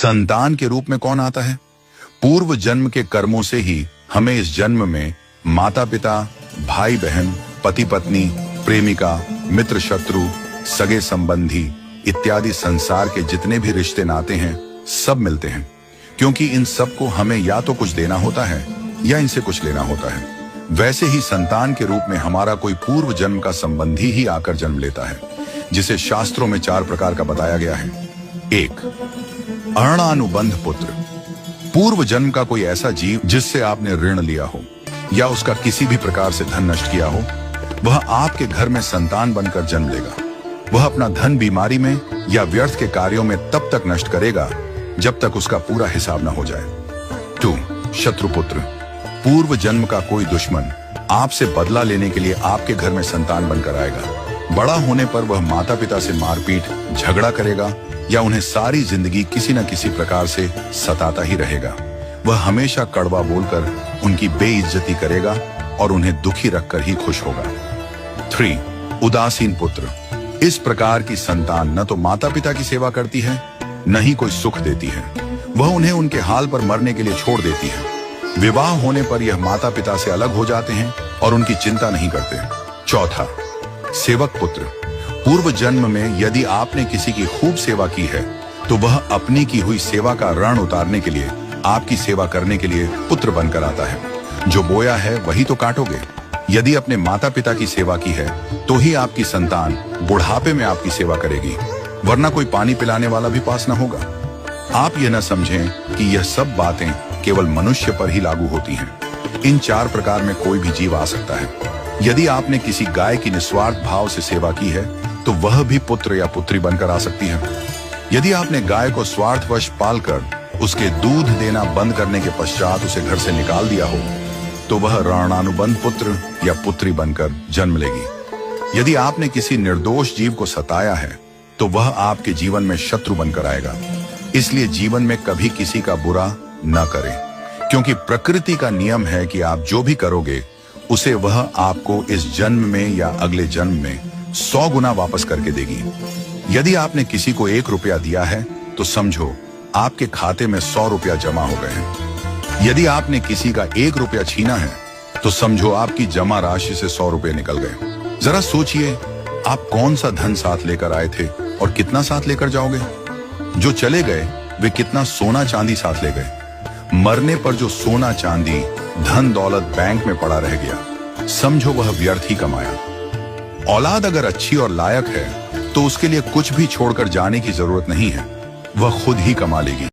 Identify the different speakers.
Speaker 1: संतान के रूप में कौन आता है? पूर्व जन्म के कर्मों से ही हमें इस जन्म में माता पिता, भाई बहन, पति पत्नी, प्रेमिका, मित्र शत्रु, सगे संबंधी इत्यादि संसार के जितने भी रिश्ते नाते हैं सब मिलते हैं, क्योंकि इन सब को हमें या तो कुछ देना होता है या इनसे कुछ लेना होता है। वैसे ही संतान के रूप में हमारा कोई पूर्व जन्म का संबंधी ही आकर जन्म लेता है, जिसे शास्त्रों में 4 प्रकार का बताया गया है। 1. अणानुबंध पुत्र। पूर्व जन्म का कोई ऐसा जीव जिससे आपने ऋण लिया हो या उसका किसी भी प्रकार से धन नष्ट किया हो, वह आपके घर में संतान बनकर जन्म लेगा। वह अपना धन बीमारी में या व्यर्थ के कार्यों में तब तक नष्ट करेगा जब तक उसका पूरा हिसाब न हो जाए। 2. शत्रुपुत्र। पूर्व जन्म का कोई दुश्मन आपसे बदला लेने के लिए आपके घर में संतान बनकर आएगा। बड़ा होने पर वह माता पिता से मारपीट, झगड़ा करेगा या उन्हें सारी जिंदगी किसी न किसी प्रकार से सताता ही रहेगा। वह हमेशा कड़वा बोलकर उनकी बेइज्जती करेगा और उन्हें दुखी रखकर ही खुश होगा। 3. उदासीन पुत्र। इस प्रकार की संतान न तो माता पिता की सेवा करती है, न ही कोई सुख देती है। वह उन्हें उनके हाल पर मरने के लिए छोड़ देती है। विवाह होने पर यह माता पिता से अलग हो जाते हैं और उनकी चिंता नहीं करते। 4. सेवक पुत्र। पूर्व जन्म में यदि आपने किसी की खूब सेवा की है तो वह अपनी की हुई सेवा का ऋण उतारने के लिए आपकी सेवा करने के लिए पुत्र बनकर आता है। जो बोया है वही तो काटोगे। यदि अपने माता पिता की सेवा की है तो ही आपकी संतान बुढ़ापे में आपकी सेवा करेगी, वरना कोई पानी पिलाने वाला भी पास न होगा। आप यह न समझें कि यह सब बातें केवल मनुष्य पर ही लागू होती हैं। इन 4 प्रकार में कोई भी जीव आ सकता है। यदि आपने किसी गाय की निस्वार्थ भाव से सेवा की है तो वह भी पुत्र या पुत्री बनकर आ सकती है। यदि आपने गाय को स्वार्थवश पालकर उसके दूध देना बंद करने के पश्चात उसे घर से निकाल दिया हो तो वह ऋणानुबंध पुत्र या पुत्री बनकर जन्म लेगी। यदि आपने किसी निर्दोष जीव को सताया है तो वह आपके जीवन में शत्रु बनकर आएगा। इसलिए जीवन में कभी किसी का बुरा न करें, क्योंकि प्रकृति का नियम है कि आप जो भी करोगे उसे वह आपको इस जन्म में या अगले जन्म में 100 गुना वापस करके देगी। यदि आपने किसी को 1 रुपया दिया है तो समझो आपके खाते में 100 रुपया जमा हो गए हैं। यदि आपने किसी का 1 रुपया छीना है तो समझो आपकी जमा राशि से 100 रुपये निकल गए। जरा सोचिए, आप कौन सा धन साथ लेकर आए थे और कितना साथ लेकर जाओगे? जो चले गए वे कितना सोना चांदी साथ ले गए। मरने पर जो सोना चांदी धन दौलत बैंक में पड़ा रह गया, समझो वह व्यर्थ ही कमाया। औलाद अगर अच्छी और लायक है तो उसके लिए कुछ भी छोड़कर जाने की जरूरत नहीं है, वह खुद ही कमा लेगी।